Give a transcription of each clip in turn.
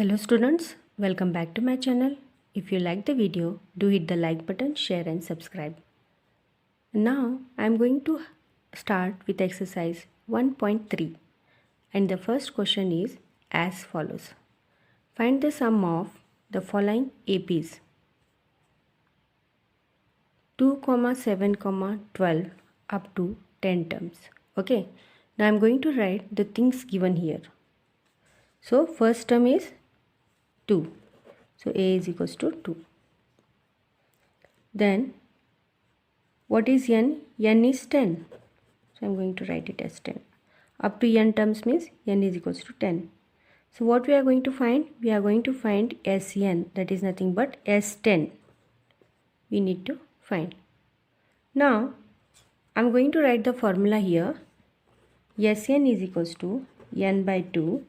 Hello students, welcome back to my channel. If you like the video, do hit the like button, share and subscribe. Now I am going to start with exercise 1.3 and the first question is as follows. Find the sum of the following APs 2, 7, 12 up to 10 terms. Okay, now I am going to write the things given here. So first term is 2. So A is equals to 2. Then what is n? N is 10. So I am going to write it as 10. Up to n terms means n is equals to 10. So what we are going to find? We are going to find Sn, that is nothing but S10. We need to find. Now I am going to write the formula here. Sn is equals to n by 2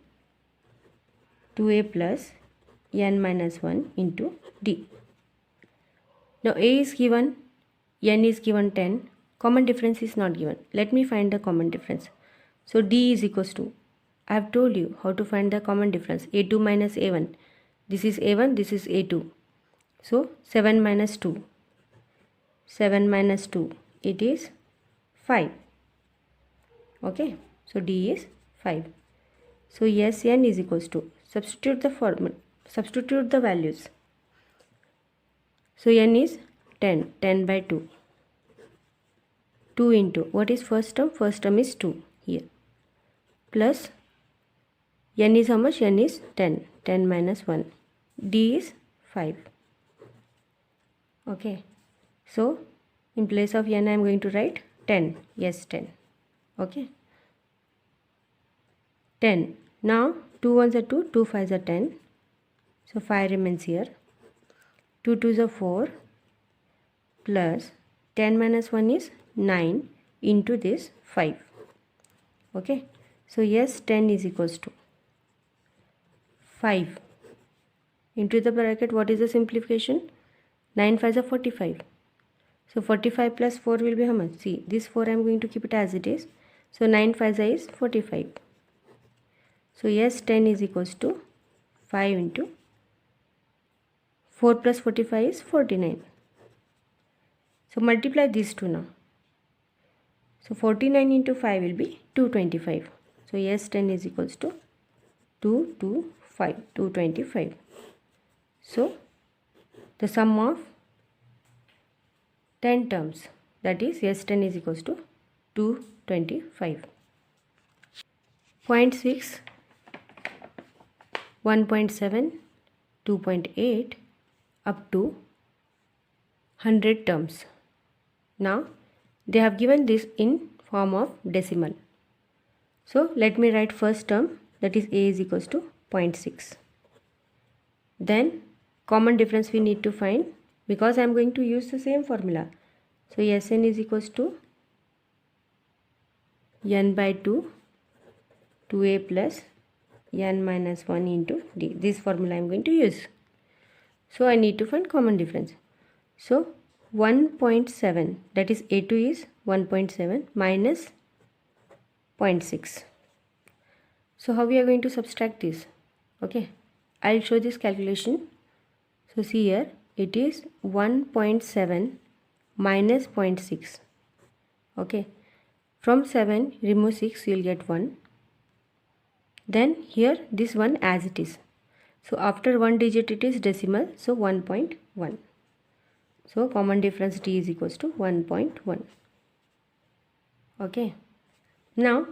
2a plus n minus 1 into d. Now a is given, n is given 10, common difference is not given. Let me find the common difference. So d is equals to, I have told you how to find the common difference, a2 minus a1. This is a1, this is a2. So 7 minus 2. 7 minus 2, it is 5. Okay, so d is 5. So Sn is equals to, substitute the formula, substitute the values. So n is 10, 10 by 2. 2 into, what is first term? First term is 2 here. Plus, n is how much? N is 10, 10 minus 1. D is 5. Okay. So, in place of n I am going to write 10. Yes, 10. Okay. 10. Now, 2 ones are 2, 2 5s are 10. So, 5 remains here. 2 2s are 4 plus 10 minus 1 is 9 into this 5. Okay. So, yes, 10 is equals to 5 into the bracket. What is the simplification? 9 5s are 45. So, 45 plus 4 will be how much? See, this 4 I am going to keep it as it is. So, 9 5s is 45. So, yes, 10 is equals to 5 into 4 plus 45 is 49. So, multiply these two now. So, 49 into 5 will be 225. So, yes, 10 is equals to 225. So, the sum of 10 terms, that is yes, 10 is equals to 225. Point 6, 1.7, 2.8 up to 100 terms. Now they have given this in form of decimal. So let me write first term, that is a is equals to 0.6. Then common difference we need to find, because I am going to use the same formula. So Sn is equals to n by 2 2a plus n minus 1 into d. This formula I am going to use. So I need to find common difference. So 1.7, that is a2 is 1.7 minus 0.6. So how we are going to subtract this? Okay, I'll show this calculation. So see here, it is 1.7 minus 0.6. Okay, from 7 remove 6, you will get 1. Then here this one as it is. So after one digit it is decimal, so 1.1. So common difference d is equals to 1.1. Okay. Now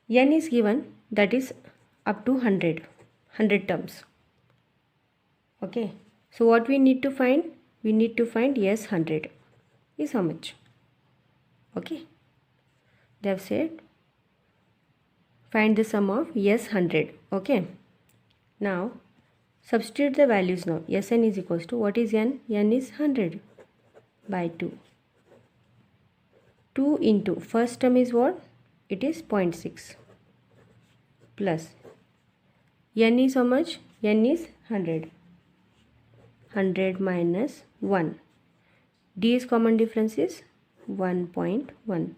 n is given, that is up to 100 terms. Okay. So what we need to find? We need to find yes 100 is how much? Okay. They have said find the sum of yes 100. Okay. Now substitute the values now. Sn is equals to, what is n? N is 100 by 2. 2 into first term is what? It is 0.6 plus n is how much? N is 100. 100 minus 1. D is common difference is 1.1.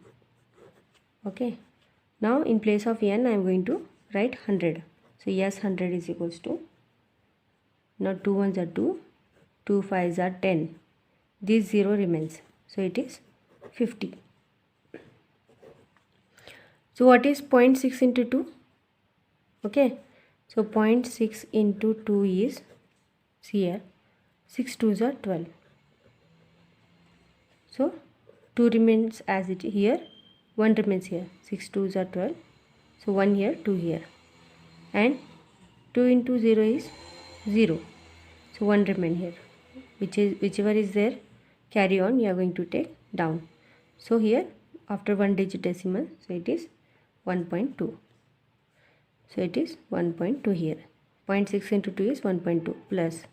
Okay. Now in place of n I am going to write 100. So yes, 100 is equals to Now 2 ones are 2, 2 5s are 10. This 0 remains. So it is 50. So what is 0.6 into 2? Okay. So 0.6 into 2 is, see here, 6 2s are 12. So 2 remains as it is here, 1 remains here. 6 2s are 12. So 1 here, 2 here. And 2 into 0 is 0. So 1 remain here. Whichever is there, carry on, you are going to take down. So here after 1 digit decimal, so it is 1.2. So it is 1.2 here. 0.6 into 2 is 1.2 plus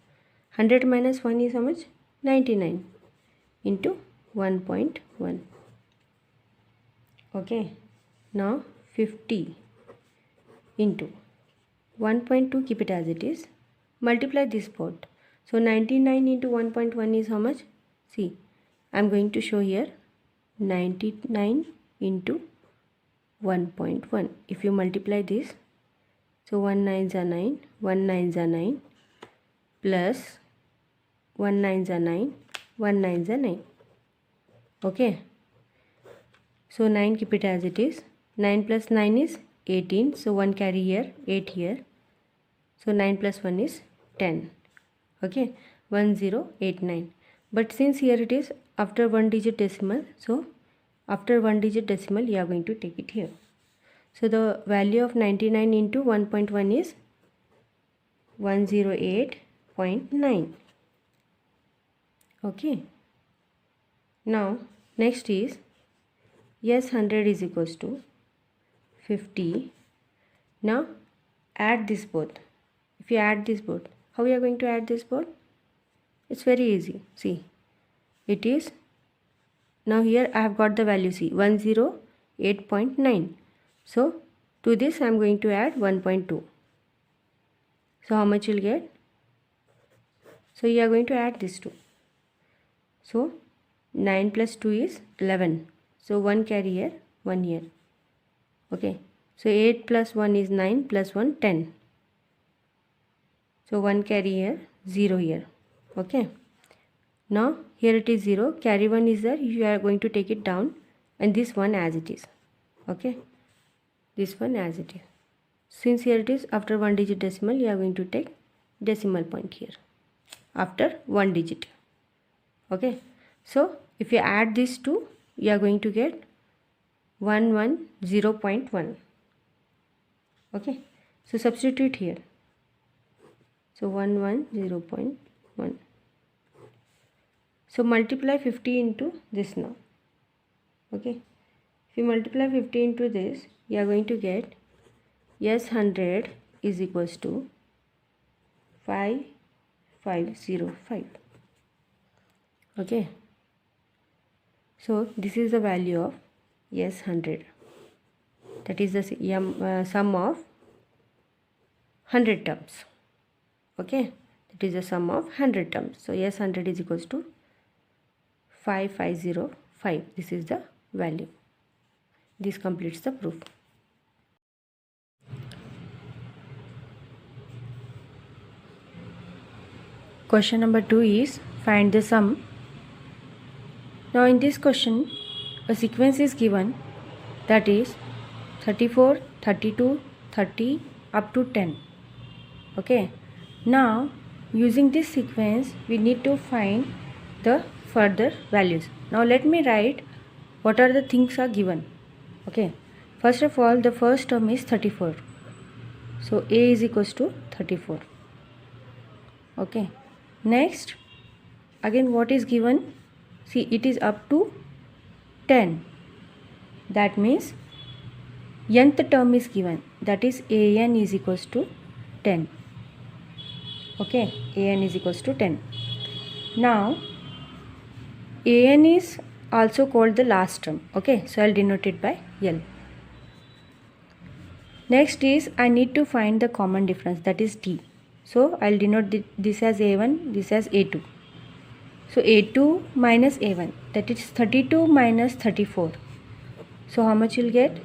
100 minus 1 is how much? 99 into 1.1. Okay. Now 50 into 1.2, keep it as it is. Multiply this both. So 99 into 1.1 is how much? See, I am going to show here 99 into 1.1. If you multiply this, so 1 9s are 9, 1 9s are 9, plus 1 9s are 9, 1 9s are 9. Okay. So 9, keep it as it is. 9 plus 9 is 18. So 1 carry here, 8 here. So 9 plus 1 is 10. Okay. 1089. But since here it is after 1 digit decimal, so after 1 digit decimal you are going to take it here. So the value of 99 into 1.1 is 108.9. Okay. Now next is yes 100 is equals to 50. Now add this both. If you add this both, how we are going to add this both? It's very easy. See, it is, now here I have got the value, see, 108.9. So to this I am going to add 1.2. So how much you'll get? So you are going to add this 2. So 9 plus 2 is 11. So 1 carry here, 1 here. Okay. So 8 plus 1 is 9, plus 1 10. So 1 carry here, 0 here. Okay. Now here it is 0, carry 1 is there, you are going to take it down, and this one as it is. Okay. This one as it is. Since here it is after 1 digit decimal, you are going to take decimal point here after 1 digit. Okay. So if you add these two, you are going to get 110.1. Okay. So substitute here. So 110.1. So multiply 50 into this now. Okay. If you multiply 50 into this, you are going to get yes 100 is equals to 5505. Okay. So this is the value of yes 100. That is the sum of 100 terms. Okay. That is the sum of 100 terms. So yes 100 is equals to 5505. This is the value. This completes the proof. Question number 2 is find the sum. Now in this question, a sequence is given, that is 34, 32, 30 up to 10. Okay. Now using this sequence, we need to find the further values. Now let me write what are the things are given. Okay. First of all, the first term is 34. So A is equals to 34. Okay. Next, again what is given? See, it is up to 10. That means nth term is given. That is an is equals to 10. Okay. An is equals to 10. Now an is also called the last term. Okay. So I'll denote it by L. Next is I need to find the common difference, that is D. So I'll denote this as A1, this as A2. So A2 minus A1, that is 32 minus 34. So how much you'll get?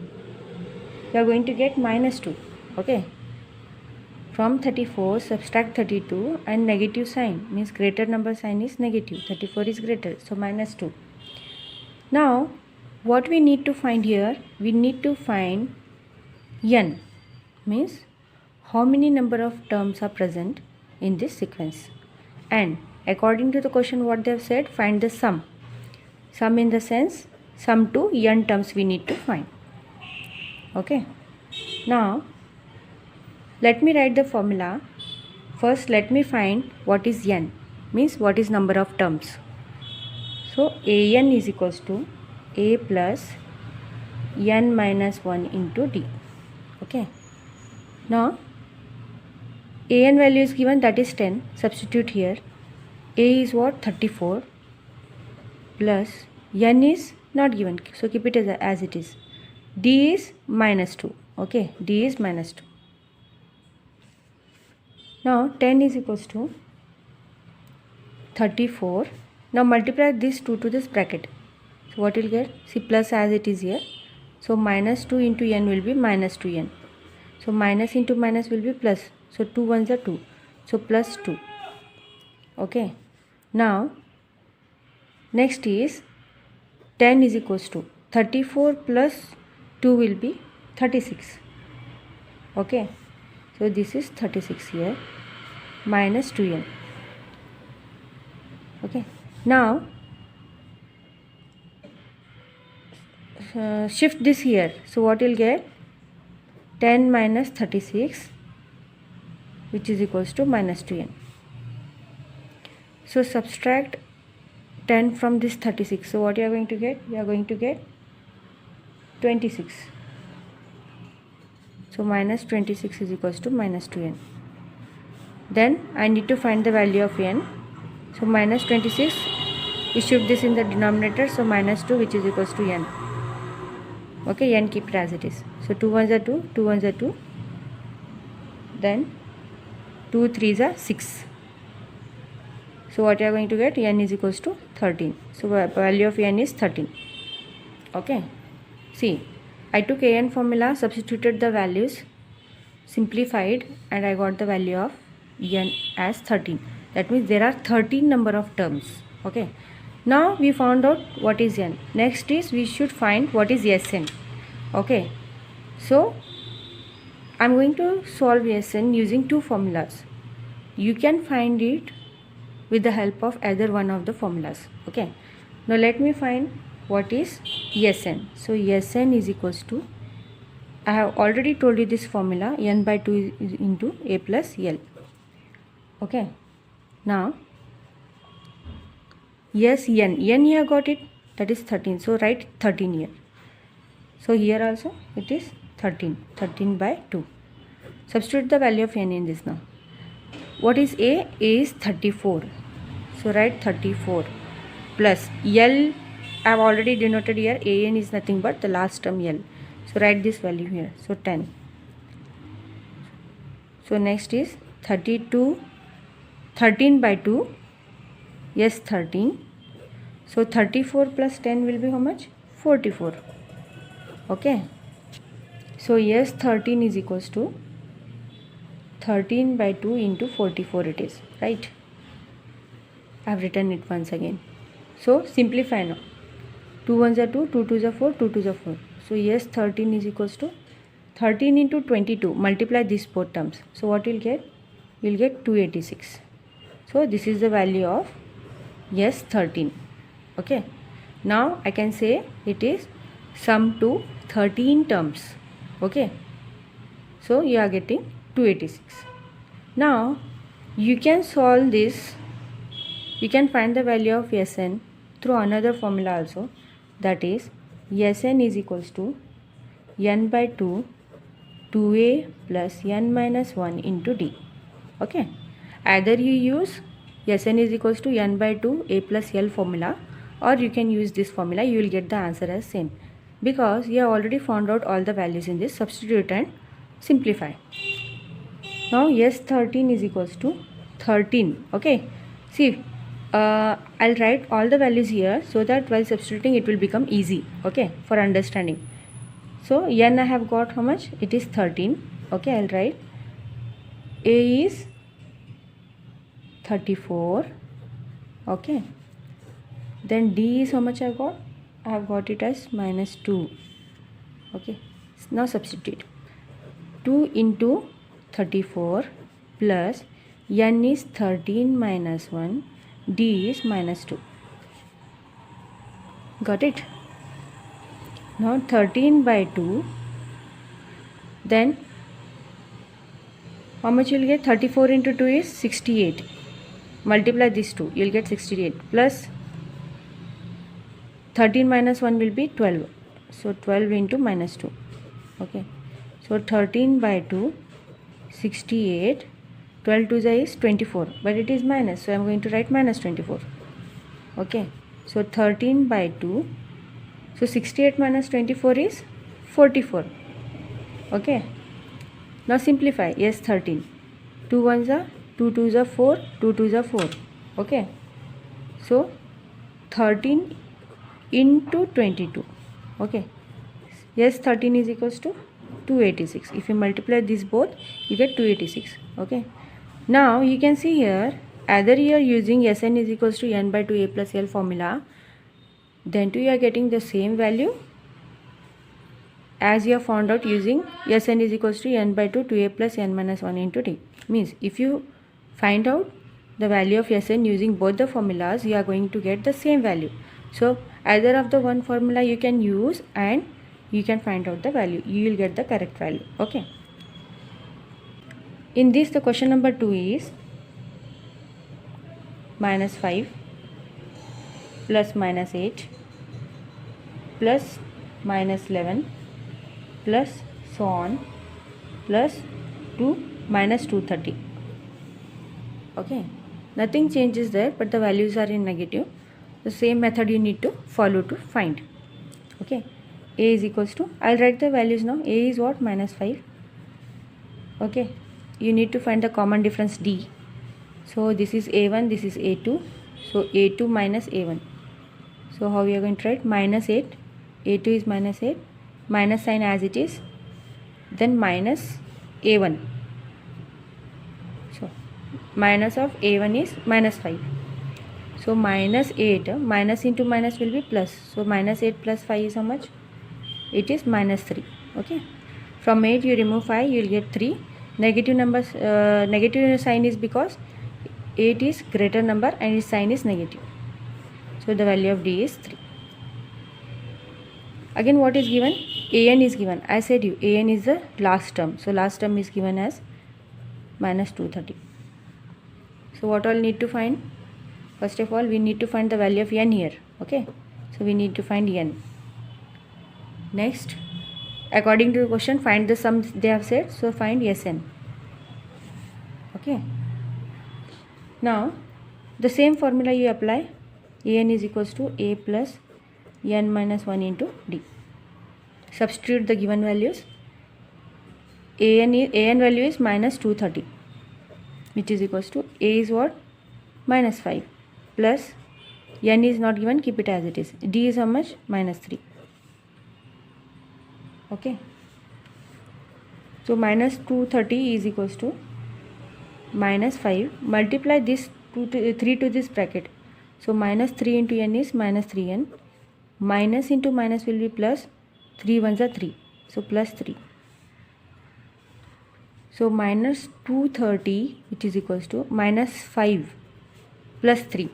You are going to get minus 2. Okay. From 34 subtract 32 and negative sign means greater number sign is negative. 34 is greater, so minus 2. Now what we need to find here, we need to find n means how many number of terms are present in this sequence, and according to the question what they have said, find the sum. Sum in the sense sum to n terms we need to find. Okay, now let me write the formula. First let me find what is n means what is number of terms. So an is equals to a plus n minus 1 into d. Okay, now an value is given, that is 10. Substitute here. A is what? 34 plus n is not given, so keep it as it is. D is minus 2. Okay, D is minus 2. Now 10 is equals to 34. Now multiply this 2 to this bracket. So what will get? See, plus as it is here. So minus 2 into n will be minus 2n. So minus into minus will be plus. So 2 ones are 2. So plus 2. Okay. Now next is 10 is equals to 34 plus 2 will be 36. Okay. So this is 36 here minus 2n. Okay. Now shift this here. So what will get? 10 minus 36 which is equals to minus 2n. So subtract 10 from this 36. So what you are going to get? You are going to get 26. So minus 26 is equals to minus 2n. Then I need to find the value of n. So minus 26, we shift this in the denominator. So minus 2 which is equals to n. Okay, n keep it as it is. So 2 ones are 2, 2 ones are 2. Then 2 3s are 6. So what you are going to get? N is equals to 13. So value of n is 13. Okay. See, I took an formula, substituted the values, simplified, and I got the value of n as 13. That means there are 13 number of terms. Okay. Now we found out what is n. Next is we should find what is Sn. Okay. So I am going to solve Sn using two formulas. You can find it with the help of either one of the formulas. Okay. Now let me find what is Sn. So Sn is equals to, I have already told you this formula, n by 2 is into a plus l. Okay. Now yes, n you have got it, that is 13. So write 13 here. So here also it is 13 by 2. Substitute the value of n in this now. What is a? A is 34. So write 34 plus l. I have already denoted here. An is nothing but the last term l. So write this value here. So 10. So next is 32. 13 by 2. Yes, 13. So 34 plus 10 will be how much? 44. Okay. So yes, 13 is equals to 13 by 2 into 44 it is. Right. I have written it once again. So simplify now. 2 ones are 2, 2 twos are 4, 2 twos are 4. So yes, 13 is equals to 13 into 22. Multiply these four terms. So what you'll get? You'll get 286. So this is the value of yes 13. Okay. Now I can say it is sum to 13 terms. Okay. So you are getting 286. Now you can solve this. You can find the value of Sn through another formula also. That is Sn is equals to n by 2 2a plus n minus 1 into d. Okay. Either you use Sn is equals to n by 2 a plus l formula, or you can use this formula. You will get the answer as same, because you have already found out all the values in this. Substitute and simplify. Now yes, 13 is equals to 13. Okay. See, I'll write all the values here so that while substituting it will become easy. Okay, for understanding. So n I have got how much? It is 13. Okay, I'll write A is 34. Okay, then D is how much I got? I have got it as -2. Okay, now substitute 2 into 34 plus n is 13 minus 1, D is -2. Got it? Now 13 by 2, then how much you'll get? 34 into 2 is 68. Multiply these two, you'll get 68 plus 13 minus 1 will be 12. So 12 into -2. Okay, so 13 by 2, 68. 12 to the is 24, but it is minus, so I am going to write -24. Okay, so 13 by 2, so 68 minus 24 is 44. Okay, now simplify. Yes, 13. 2 1s are 2 2s are 4, 2 2s are 4. Okay, so 13 into 22. Okay, yes, 13 is equals to 286. If you multiply these both, you get 286. Okay, now you can see here, either you are using Sn is equals to n by 2a plus l formula, then too you are getting the same value as you have found out using Sn is equals to n by 2 2a plus n minus 1 into d. Means if you find out the value of Sn using both the formulas, you are going to get the same value. So either of the one formula you can use and you can find out the value. You will get the correct value. Okay. In this, the question number 2 is -5 plus -8 plus -11 plus so on plus 2 minus 230. Okay, nothing changes there, but the values are in negative. The same method you need to follow to find. Okay, a is equals to, I'll write the values now. A is what? -5. Okay, you need to find the common difference D. So this is A1, this is A2. So A2 minus A1. So how we are going to write? -8. A2 is -8. Minus sign as it is. Then minus A1. So minus of A1 is -5. So -8. Minus into minus will be plus. So -8 plus 5 is how much? It is -3. Okay. From 8 you remove 5, you will get 3. Negative numbers, negative sign is because 8 is greater number and its sign is negative. So the value of D is 3. Again, what is given? An is given. I said you, An is the last term. So last term is given as -230. So what all need to find? First of all, we need to find the value of n here. Okay. So we need to find n. Next, according to the question, find the sum they have said. So find Sn. Okay. Now, the same formula you apply. An is equals to a plus n minus 1 into d. Substitute the given values. An value is -230, which is equals to a is what? -5 plus n is not given, keep it as it is. D is how much? -3. Okay. So -230 is equals to -5. Multiply this 3 to this bracket. So -3 into n is -3n. Minus into minus will be plus. 3 1s are 3. So plus 3. So -230, which is equals to -5 plus 3.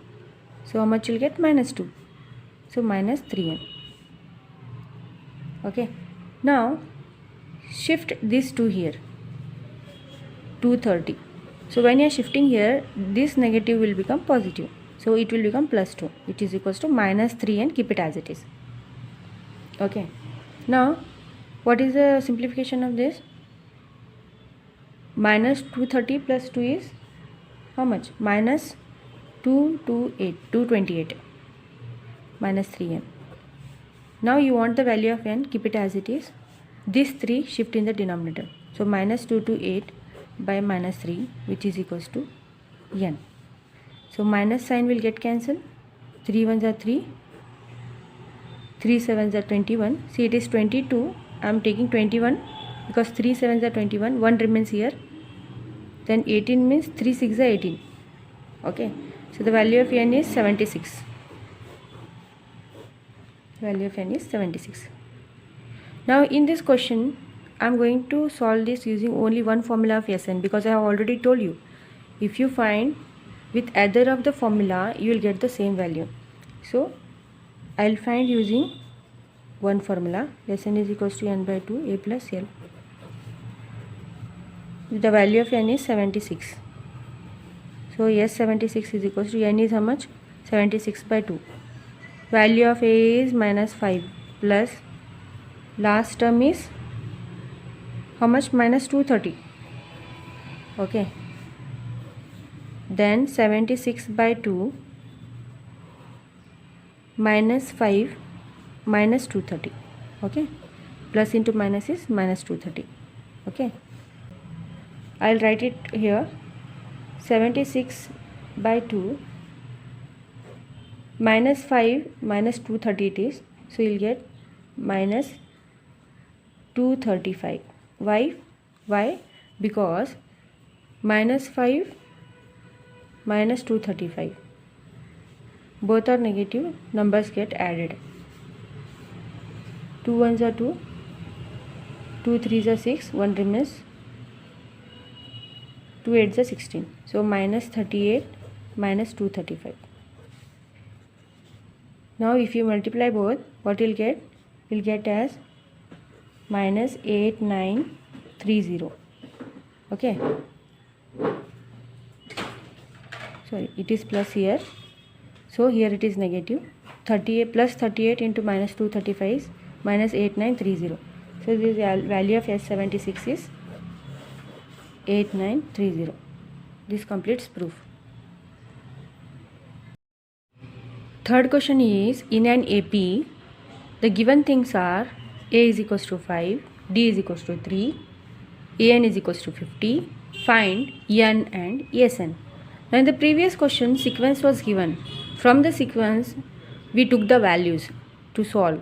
So how much you'll get? -2. So -3n. Okay. Now shift this to here. 230. So when you are shifting here, this negative will become positive. So it will become +2, which is equals to -3 and keep it as it is. Okay. Now, what is the simplification of this? -230 plus 2 is how much? -228 minus 3n. Now you want the value of n, keep it as it is. This 3 shift in the denominator. So -228 by -3, which is equals to n. So minus sign will get cancelled. 3 1s are 3. 3 7s are 21. See, it is 22. I am taking 21 because 3 7s are 21. 1 remains here. then 18 means 3 6 are 18. Okay, so the value of n is 76. Value of n is 76. Now in this question I am going to solve this using only one formula of Sn, because I have already told you if you find with either of the formula you will get the same value. So I will find using one formula. Sn is equals to n by 2 a plus l. The value of n is 76. So yes, 76 is equals to n is how much? 76 by 2. Value of a is minus 5 plus last term is how much? Minus 230. Okay. Then 76 by 2 minus 5 minus 230. Okay. Plus into minus is minus 230. Okay. I'll write it here. 76 by 2 minus 5 minus 230 it is. So you'll get minus 235. Why? Because minus 5 minus 235 both are negative, numbers get added. 2 1s are 2, 2 3s are 6, 1 remains, 2 8s are 16. So minus 38 minus 235. Now if you multiply both, what you'll get? You'll get as minus 8930. Okay, sorry, it is plus here, so here it is negative. 38 plus 38 into minus 235 is minus 8930. So this value of S76 is 8930. This completes proof. Third question is, in an AP the given things are A is equals to 5, D is equals to 3, AN is equals to 50. Find N and Sn. Now in the previous question sequence was given. From the sequence we took the values to solve.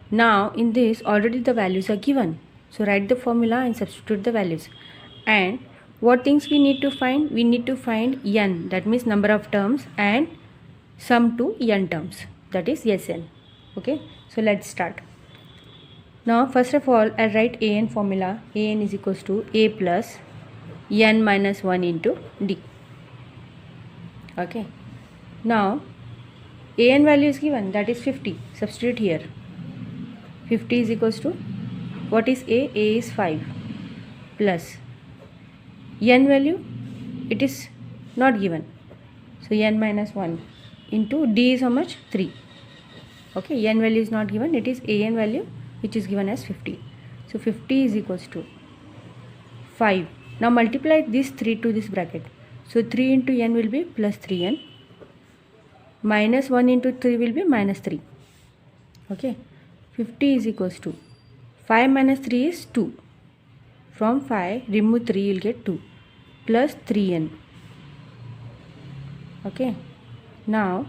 Now in this already the values are given. So write the formula and substitute the values. And what things we need to find? We need to find N, that means number of terms, and sum to N terms, that is Sn. Okay, so let's start. Now first of all I'll write An formula. An is equals to A plus N minus 1 into D. Okay, now An value is given, that is 50. Substitute here. 50 is equals to, what is A? A is 5 plus N value, it is not given, so N minus 1 into D is how much? 3. Okay, N value is not given, it is An value which is given as 50. So 50 is equals to 5. Now multiply this 3 to this bracket. So 3 into N will be plus 3N. Minus 1 into 3 will be minus 3. Okay, 50 is equals to 5 minus 3 is 2. From 5 remove 3, you will get 2 plus 3N. Okay, now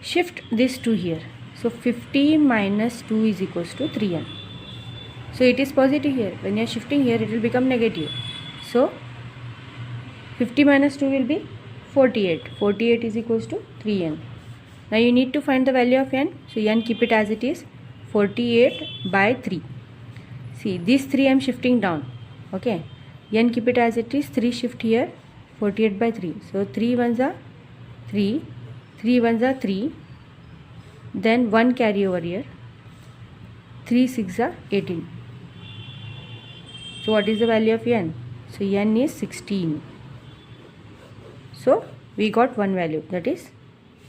shift this 2 here. So 50 minus 2 is equals to 3N. So it is positive here. When you are shifting here it will become negative. So 50 minus 2 will be 48. 48 is equals to 3N. Now you need to find the value of N. So N, keep it as it is, 48 by 3. See, this 3 I am shifting down. Okay, N keep it as it is, 3 shift here, 48 by 3. So 3 ones are 3, 3 ones are 3, then 1 carry over here, 3 6 are 18. So what is the value of N? So N is 16. So we got one value, that is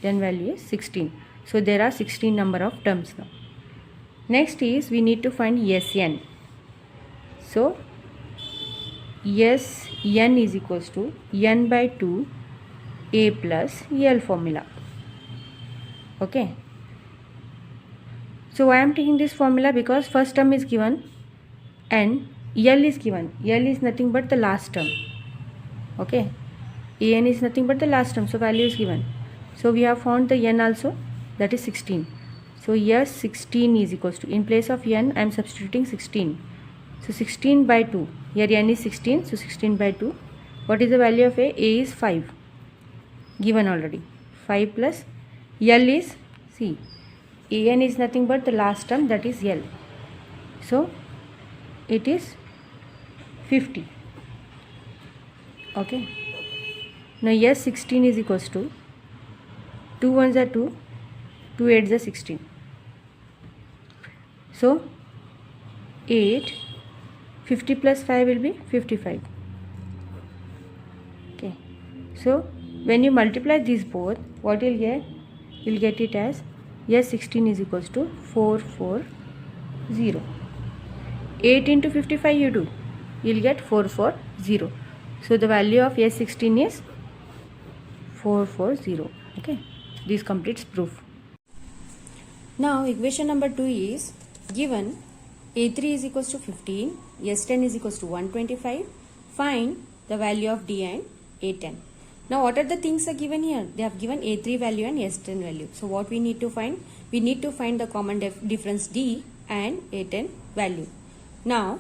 N value is 16. So there are 16 number of terms now. Next is we need to find Sn. So Sn is equals to N by 2 A plus L formula. Okay, so I am taking this formula because first term is given and L is given. L is nothing but the last term. Okay, An is nothing but the last term, so value is given. So we have found the N also, that is 16. So yes, 16 is equals to, in place of N I am substituting 16. So 16 by 2, Here n is 16, so 16 by 2. What is the value of a? A is 5, given already. 5 plus L is, see, an is nothing but the last term, that is L. So it is 50. Okay. Now yes, 16 is equals to 2 ones are 2, 2 8s are 16. So 8, 50 plus 5 will be 55. Okay. So when you multiply these both, what you'll get? You'll get it as yes, 16 is equals to 440. 8 into 55 you do, you'll get 440. So the value of yes 16 is 440. Okay, this completes proof. Now equation number 2 is given a3 is equals to 15, s10 is equals to 125. Find the value of d and a10. Now what are the things are given here? They have given a3 value and s10 value. So what we need to find? We need to find the common difference d and a10 value. Now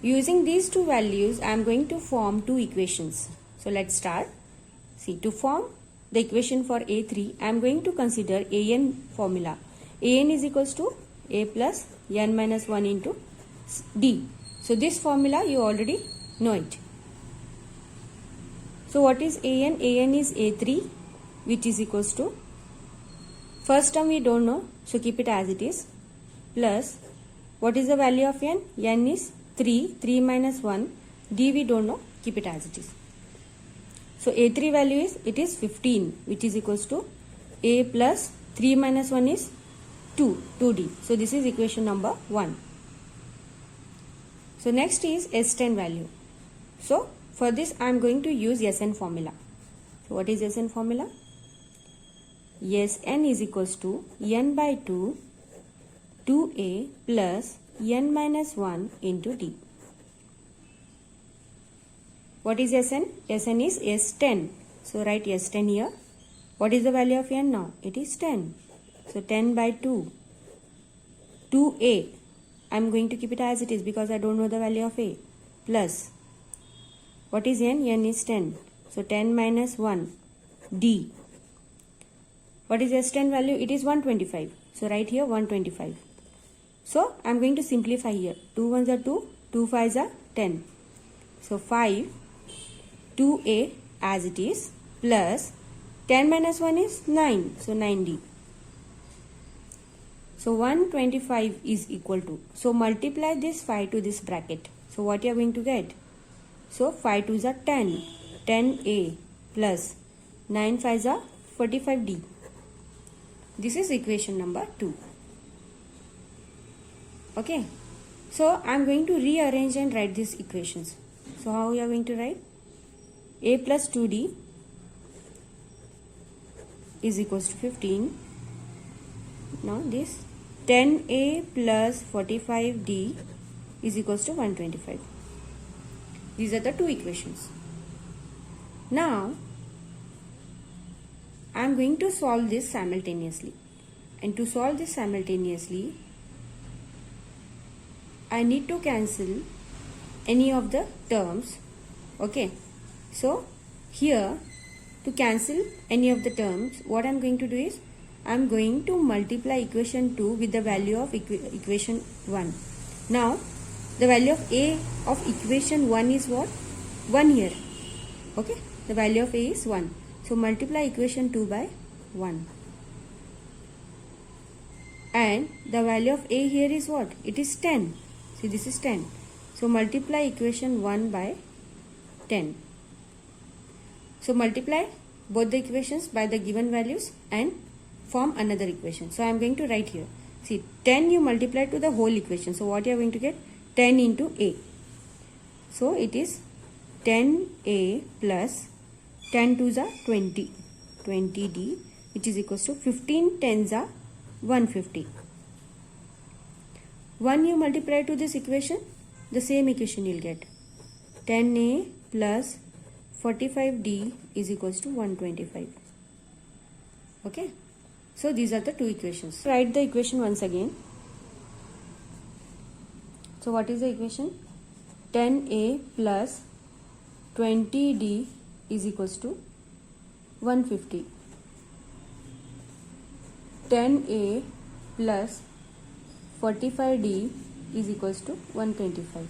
using these two values, I am going to form two equations. So let's start. See, to form the equation for a3, I am going to consider an formula. An is equals to a plus n minus 1 into d. So this formula you already know it. So what is an? An is a3, which is equals to, first term we don't know, so keep it as it is, plus what is the value of n? N is 3, 3 minus 1, d we don't know, keep it as it is. So a3 value is, it is 15, which is equals to a plus 3 minus 1 is 2, 2d. So this is equation number 1. So next is s10 value. So for this I am going to use Sn formula. So what is Sn formula? Sn is equals to n by 2, 2a plus n minus 1 into d. What is Sn? Sn is S10. So write S10 here. What is the value of n now? It is 10. So 10 by 2. 2a. I am going to keep it as it is because I don't know the value of a. Plus. What is n? N is 10. So 10 minus 1. D. What is S10 value? It is 125. So write here 125. So I am going to simplify here. 2 ones are 2. 2 5s are 10. So 5. 2a as it is plus 10 minus 1 is 9. So 9d. So 125 is equal to. So multiply this 5 to this bracket. So what you are going to get? So 5 2s are 10. 10a plus 9 5s are 45d. This is equation number 2. Okay. So I am going to rearrange and write these equations. So how you are going to write? A plus 2d is equals to 15. Now this 10a plus 45d is equals to 125. These are the two equations. Now I am going to solve this simultaneously. And to solve this simultaneously, I need to cancel any of the terms. Okay. So here, to cancel any of the terms, what I am going to do is, I am going to multiply equation 2 with the value of equation 1. Now, the value of a of equation 1 is what? 1 here. Okay. The value of a is 1. So multiply equation 2 by 1. And the value of a here is what? It is 10. See, this is 10. So multiply equation 1 by 10. So multiply both the equations by the given values and form another equation. So I am going to write here. See, 10 you multiply to the whole equation. So what you are going to get? 10 into a. So it is 10a plus 10 2s are 20. 20d, which is equals to 15 10s are 150. 1 you multiply to this equation, the same equation you will get. 10a plus 45d is equals to 125. Okay. So these are the two equations. Write the equation once again. So what is the equation? 10a plus 20d is equals to 150. 10a plus 45d is equals to 125.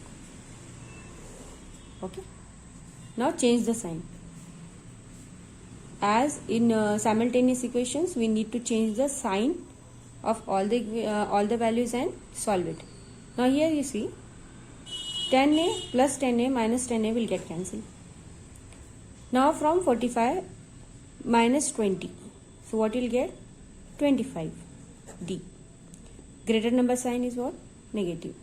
Okay. Now change the sign. As in simultaneous equations, we need to change the sign of all the values and solve it. Now here you see 10a plus 10a minus 10a will get cancelled. Now from 45 minus 20, so what you'll get? 25d. Greater number sign is what? Negative.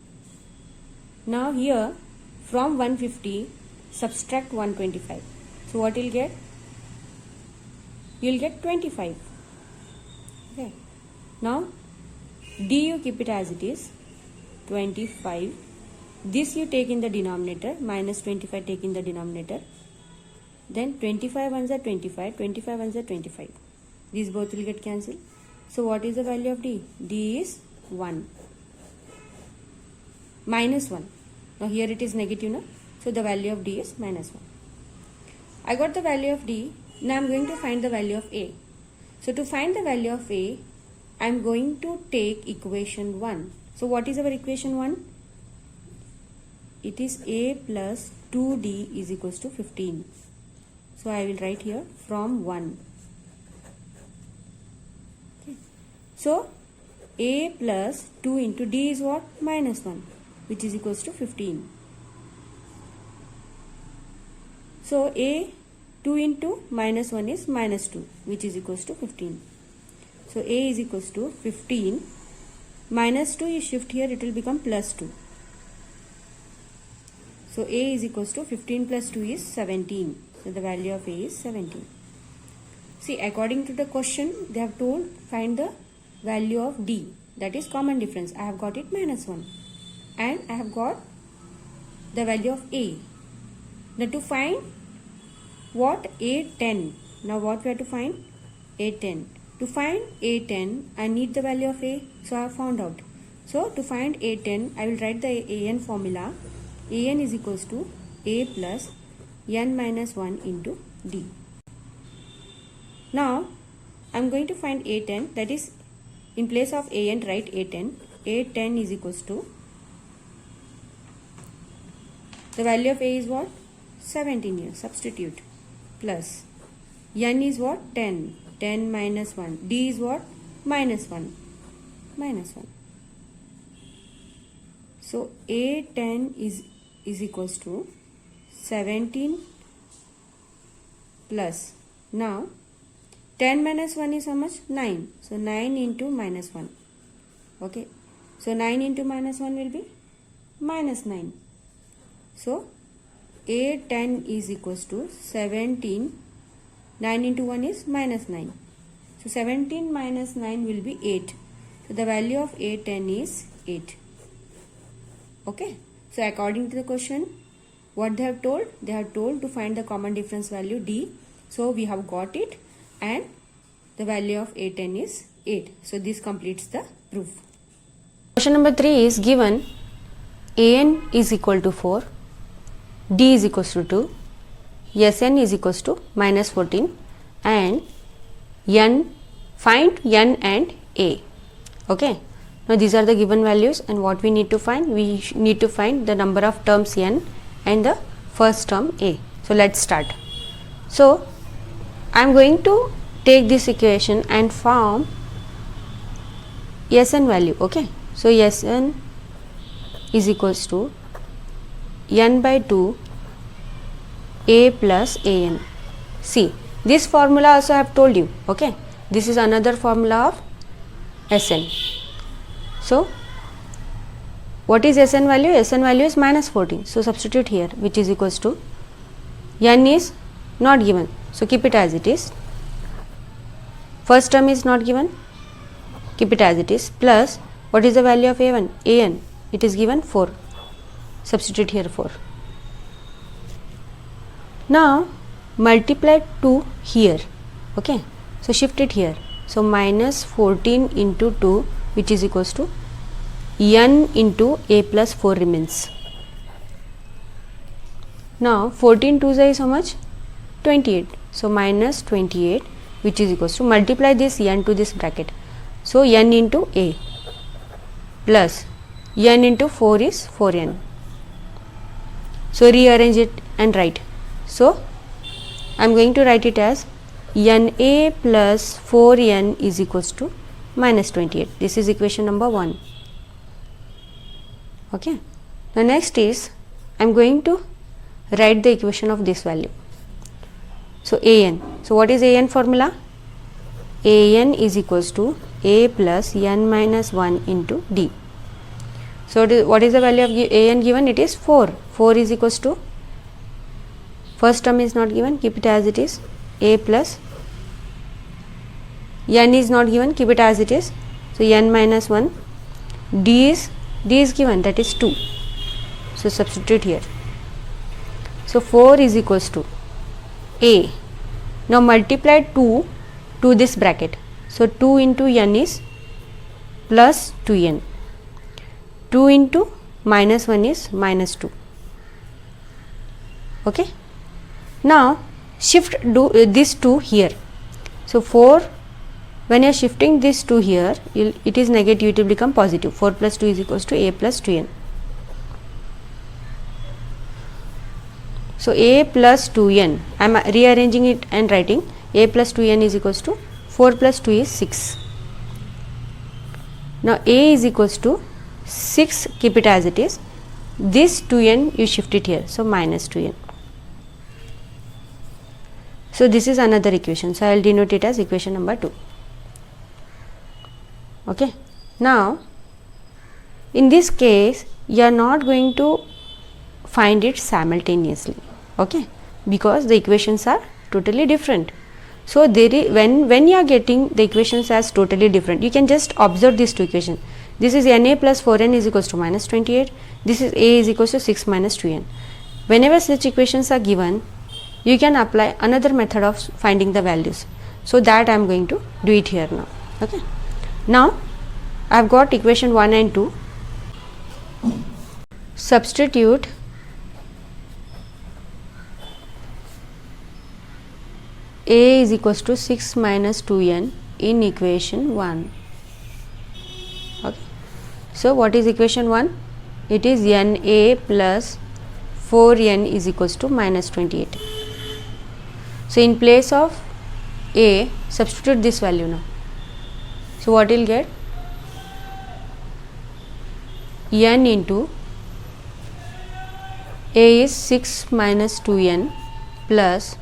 Now here from 150 subtract 125, so what you'll get? You'll get 25. Okay. Now d you keep it as it is, 25. This you take in the denominator, minus 25 take in the denominator. Then 25 ones are 25, 25 ones are 25. These both will get cancelled. So what is the value of d? D is 1. Minus 1. Now here it is negative, no? So the value of d is minus 1. I got the value of d. Now I am going to find the value of a. So to find the value of a, I am going to take equation 1. So what is our equation 1? It is a plus 2d is equals to 15. So I will write here from 1. Okay. So a plus 2 into d is what? Minus 1, which is equals to 15. So a 2 into minus 1 is minus 2, which is equals to 15. So a is equals to 15. Minus 2 you shift here, it will become plus 2. So a is equals to 15 plus 2 is 17. So the value of a is 17. See, according to the question, they have told find the value of d, that is common difference. I have got it minus 1. And I have got the value of a. Now to find what? A10. Now what we have to find? A10. To find A10, I need the value of a. So I have found out. So to find A10, I will write the AN formula. AN is equals to a plus n minus 1 into d. Now I am going to find A10, that is in place of AN write A10. A10 is equals to, the value of a is what? 17 here, substitute, plus n is what? 10. 10 minus 1. D is what? Minus 1. Minus 1. So A10 is equals to 17 plus, now 10 minus 1 is how much? 9. So 9 into minus 1. Okay. So 9 into minus 1 will be minus 9. So A10 is equals to 17. 9 into 1 is minus 9. So 17 minus 9 will be 8. So the value of A10 is 8. Okay. So according to the question, what they have told? They have told to find the common difference value d. So we have got it, and the value of A10 is 8. So this completes the proof. Question number 3 is given AN is equal to 4, D is equals to 2, SN is equals to minus 14, and N, find N and A. Okay. Now these are the given values, and what we need to find? We need to find the number of terms N and the first term A. So let's start. So I am going to take this equation and form Sn value. Okay. So Sn is equals to n by 2 a plus an. See, this formula also I have told you. Okay. This is another formula of Sn. So what is Sn value? Sn value is minus 14. So substitute here, which is equals to, n is not given, so keep it as it is. First term is not given, keep it as it is, plus what is the value of an? It is given 4. Substitute here 4. Now multiply 2 here. Okay. So shift it here. So minus 14 into 2, which is equals to n into a plus 4 remains. Now 14 2s is how much? 28. So minus 28, which is equals to, multiply this n to this bracket. So n into a plus n into 4 is 4n. So rearrange it and write. So I am going to write it as na plus 4n is equals to minus 28. This is equation number 1. Okay. The next is I am going to write the equation of this value. So an. So what is an formula? An is equals to a plus n minus 1 into d. So what is the value of an given? It is 4. 4 is equals to, first term is not given, keep it as it is, a plus, n is not given, keep it as it is, so n minus 1, d is given, that is 2. So substitute here. So 4 is equals to a. Now multiply 2 to this bracket. So 2 into n is plus 2n. 2 into minus 1 is minus 2. Okay. Now shift this 2 here. So 4, when you are shifting this 2 here, it is negative, it will become positive. 4 plus 2 is equals to a plus 2n. So a plus 2n, I am rearranging it and writing a plus 2n is equals to 4 plus 2 is 6. Now a is equals to 6, keep it as it is. This 2n you shift it here, so minus 2n. So this is another equation, so I will denote it as equation number 2. Okay. Now in this case you are not going to find it simultaneously, okay, because the equations are totally different. So there is, when you are getting the equations as totally different, you can just observe these two equations. This is na plus 4n is equals to minus 28. This is a is equals to 6 minus 2n. Whenever such equations are given, you can apply another method of finding the values. So that I am going to do it here now. Okay. Now I have got equation 1 and 2. Substitute a is equals to 6 minus 2n in equation 1. Okay. So what is equation 1? It is na plus 4n is equals to minus 28. So in place of a, substitute this value now. So what you will get? N into a is 6 minus 2n plus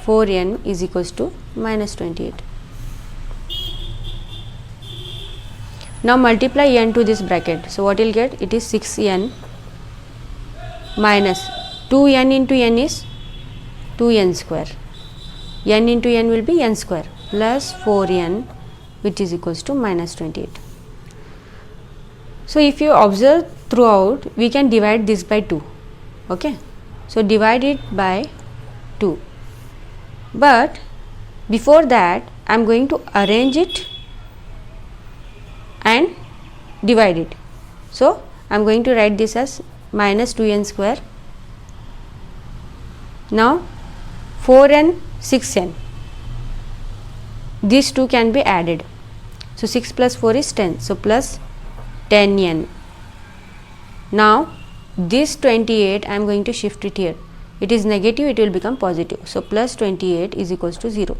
4n is equals to minus 28. Now multiply n to this bracket. So what you will get? It is 6n minus 2n into n is 2n square. N into n will be n square plus 4n, which is equals to minus 28. So if you observe throughout, we can divide this by 2. Okay. So divide it by 2. But before that, I am going to arrange it and divide it. So I am going to write this as minus 2n square. Now 4n, 6n. These two can be added. So 6 plus 4 is 10. So plus 10n. Now this 28 I am going to shift it here. It is negative, it will become positive. So plus 28 is equals to 0.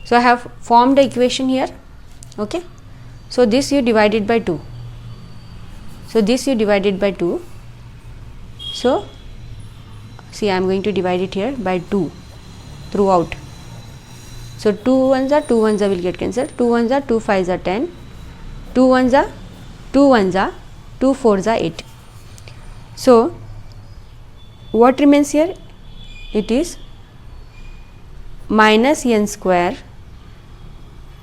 So I have formed the equation here. Okay. So this you divided by 2. So this you divided by 2. So see, I am going to divide it here by 2 throughout. So 2 ones are 2 ones are will get cancelled. 2 ones are 2 5s are 10. 2 ones are 2 1s are 2 4s are 8. So what remains here? It is minus n square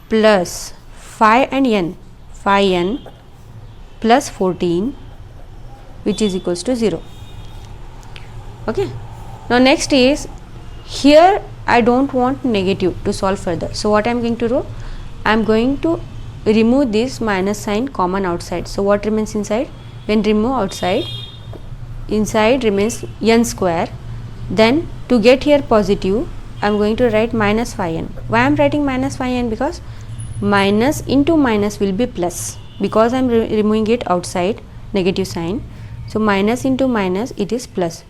plus 5 and n, 5n plus 14, which is equals to 0. Okay. Now next is, here I don't want negative to solve further. So what I am going to do? I am going to remove this minus sign common outside. So what remains inside? When remove outside, inside remains n square. Then to get here positive, I am going to write minus 5n. Why I am writing minus 5n? Because minus into minus will be plus, because I am removing it outside, negative sign. So minus into minus, it is plus.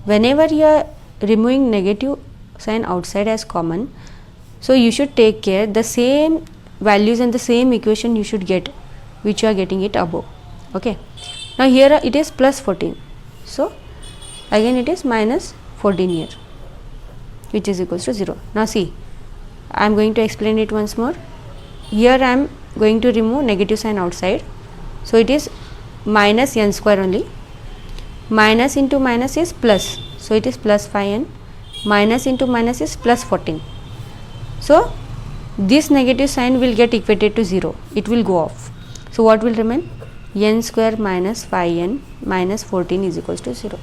Whenever you are removing negative sign outside as common, so you should take care the same values and the same equation you should get, which you are getting it above. Okay, now here it is plus 14, so again it is minus 14 here, which is equals to 0. Now see, I am going to explain it once more. Here I am going to remove negative sign outside, so it is minus n square only. Minus into minus is plus, so it is plus 5n. Minus into minus is plus 14. So this negative sign will get equated to 0, it will go off. So what will remain? N square minus 5n minus 14 is equals to 0.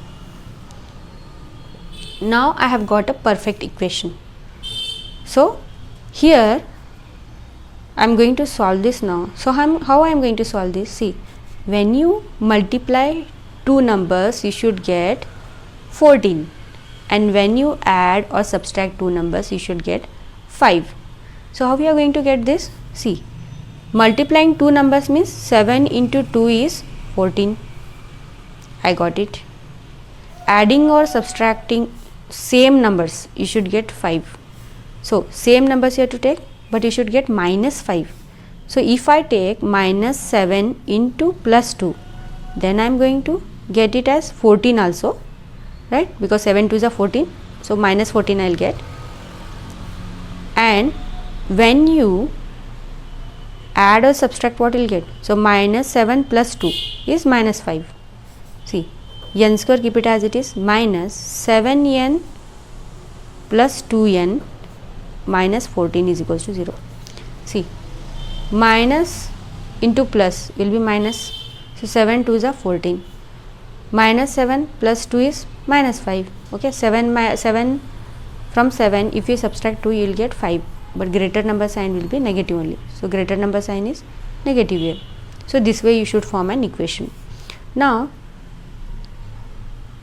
Now I have got a perfect equation. So here I am going to solve this now. So how I am going to solve this? See, when you multiply two numbers, you should get 14, and when you add or subtract two numbers, you should get 5. So how we are going to get this? See, multiplying two numbers means 7 into 2 is 14. I got it. Adding or subtracting same numbers, you should get 5. So same numbers you have to take, but you should get minus 5. So if I take minus 7 into plus 2, then I am going to get it as 14 also, right? Because 7 2s are 14, so minus 14 I will get. And when you add or subtract, what you will get? So minus 7 plus 2 is minus 5. See, n square, keep it as it is, minus 7n plus 2n minus 14 is equals to 0. See, minus into plus will be minus, so 7 2s are 14. Minus 7 plus 2 is minus 5. Okay, 7 from 7, if you subtract 2, you will get 5, but greater number sign will be negative only. So greater number sign is negative here. So this way you should form an equation. Now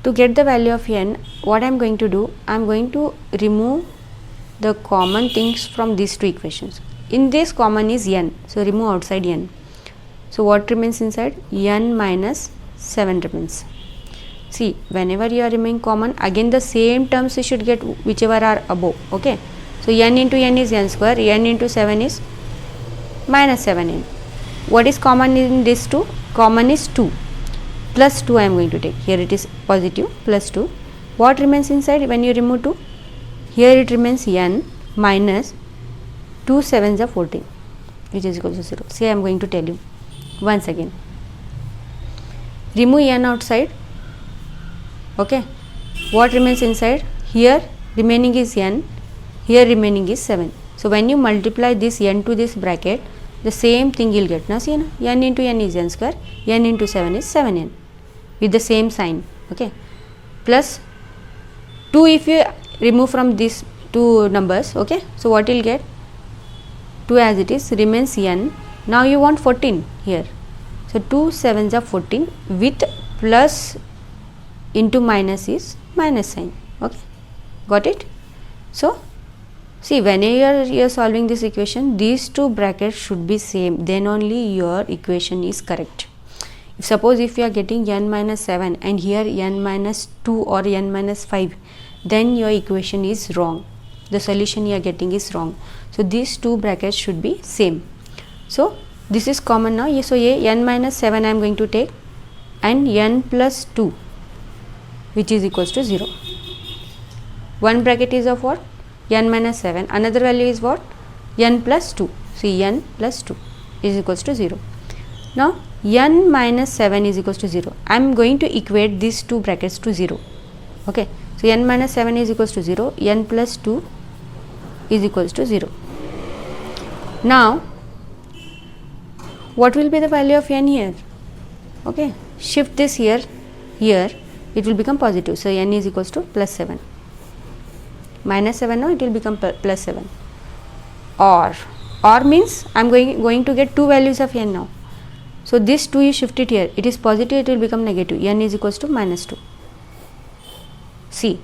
to get the value of n, what I am going to do? I am going to remove the common things from these two equations. In this common is n, so remove outside n. So what remains inside? N minus 7 remains. See, whenever you are removing common, again the same terms you should get whichever are above. Okay, so n into n is n square, n into 7 is minus 7n. What is common in these two? Common is 2. Plus 2 I am going to take. Here it is positive, plus 2. What remains inside when you remove 2? Here it remains n minus 2 7s are 14, which is equal to 0. See, I am going to tell you once again. Remove n outside. Okay, what remains inside? Here remaining is n, here remaining is 7. So when you multiply this n to this bracket, the same thing you will get. Now see, n into n is n square, n into 7 is 7n with the same sign. Okay, plus 2 if you remove from these two numbers. Okay, so what you will get? 2 as it is remains n. Now you want 14 here, so 2 7s are 14 with plus into minus is minus sign. Okay, got it? So see, whenever you are solving this equation, these two brackets should be same, then only your equation is correct. If suppose if you are getting n minus 7 and here n minus 2 or n minus 5, then your equation is wrong, the solution you are getting is wrong. So these two brackets should be same. So this is common now. So n minus 7 I am going to take, and n plus 2, which is equals to 0. One bracket is of what? N minus 7. Another value is what? N plus 2. See, n plus 2 is equals to 0. Now n minus 7 is equals to 0. I am going to equate these two brackets to 0. Okay, so n minus 7 is equals to 0, n plus 2 is equals to 0. Now what will be the value of n here? Okay, shift this here, it will become positive. So n is equals to plus 7. Minus 7 now it will become plus 7. Or means I am going to get two values of n now. So this 2 is shifted here, it is positive, it will become negative, n is equals to minus 2. See,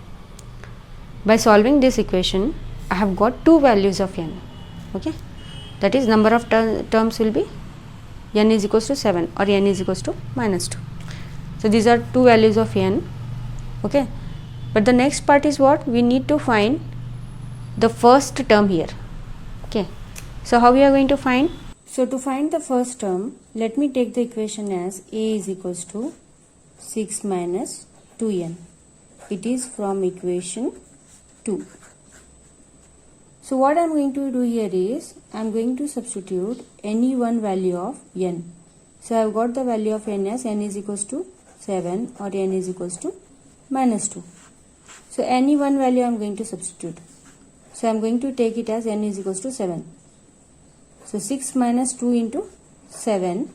by solving this equation I have got two values of n, okay, that is number of terms will be n is equals to 7 or n is equals to minus 2. So these are two values of n, okay. But the next part is what? We need to find the first term here, okay. So how we are going to find? So to find the first term, let me take the equation as a is equals to 6 minus 2n. It is from equation 2. So what I am going to do here is, I am going to substitute any one value of n. So I have got the value of n as n is equals to 7 or n is equals to minus 2. So any one value I am going to substitute. So I am going to take it as n is equals to 7. So 6 minus 2 into 7.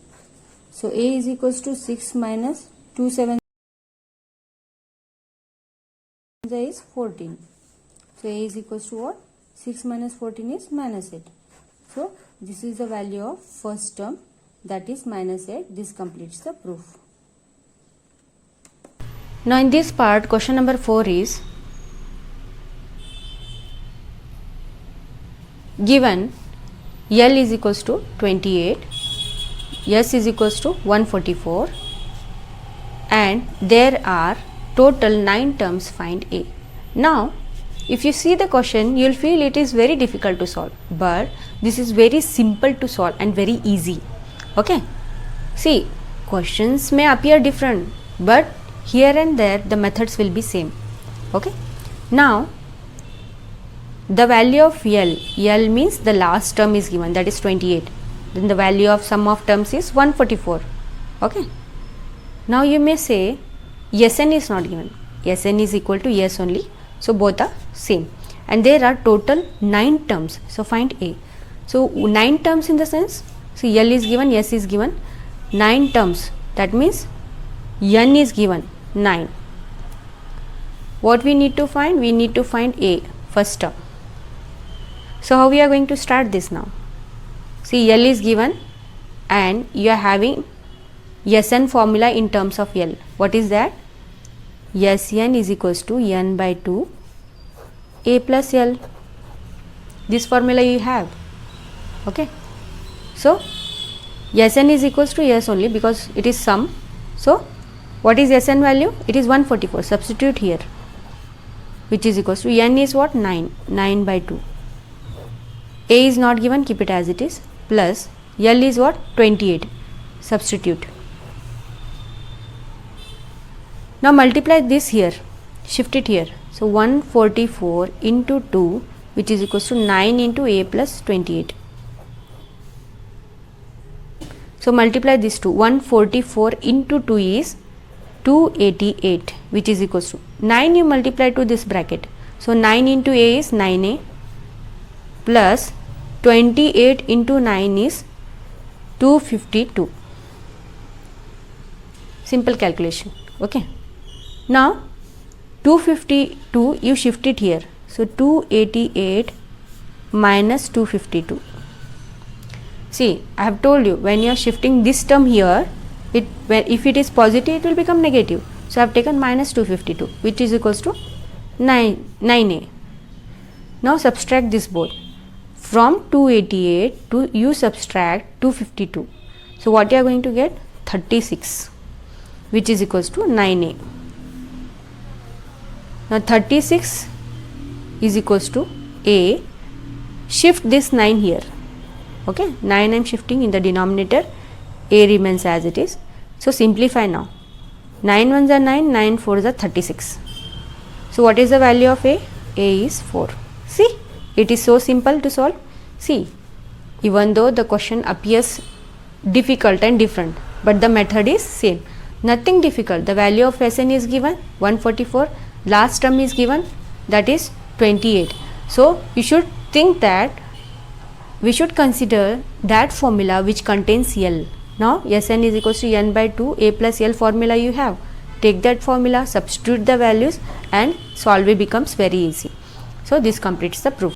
So a is equals to 6 minus 2 7 is 14. So a is equals to what? 6 minus 14 is minus 8. So this is the value of first term, that is minus 8. This completes the proof. Now in this part, question number 4 is given L is equals to 28, S is equals to 144 and there are total 9 terms, find A. Now if you see the question, you will feel it is very difficult to solve, but this is very simple to solve and very easy, okay. See, questions may appear different, but here and there the methods will be same, okay. Now the value of L means the last term is given, that is 28. Then the value of sum of terms is 144, okay. Now you may say Sn is not given, Sn is equal to S only, so both are same and there are total 9 terms, so find A. So 9 terms in the sense, so L is given, S is given, 9 terms, that means n is given 9. What we need to find? We need to find A, first term. So how we are going to start this now? See, L is given and you are having Sn formula in terms of L. What is that? Sn is equals to n by 2 A plus L. This formula you have, okay. So Sn is equals to S only because it is sum. So what is Sn value? It is 144. Substitute here, which is equals to n is what? 9 by 2. A is not given, keep it as it is, plus L is what? 28. Substitute. Now multiply this here, shift it here. So 144 into 2, which is equals to 9 into A plus 28. So multiply this two. 144 into 2 is 288, which is equals to 9 you multiply to this bracket. So 9 into A is 9A plus 28 into 9 is 252. Simple calculation, okay. Now 252 you shift it here. So 288 minus 252. See, I have told you when you are shifting this term here, if it is positive it will become negative. So I have taken minus 252, which is equals to 9A. Now subtract this both. From 288 to you subtract 252. So what you are going to get? 36, which is equals to 9A. Now 36 is equals to A. Shift this 9 here, okay. 9 I am shifting in the denominator, A remains as it is. So simplify now. 9 ones are 9, 9 fours are 36. So what is the value of A? A is 4. See, it is so simple to solve. See, even though the question appears difficult and different, but the method is same. Nothing difficult. The value of Sn is given 144. Last term is given, that is 28. So you should think that we should consider that formula which contains L. Now Sn is equals to n by 2 A plus L formula you have. Take that formula, substitute the values and solve it becomes very easy. So this completes the proof.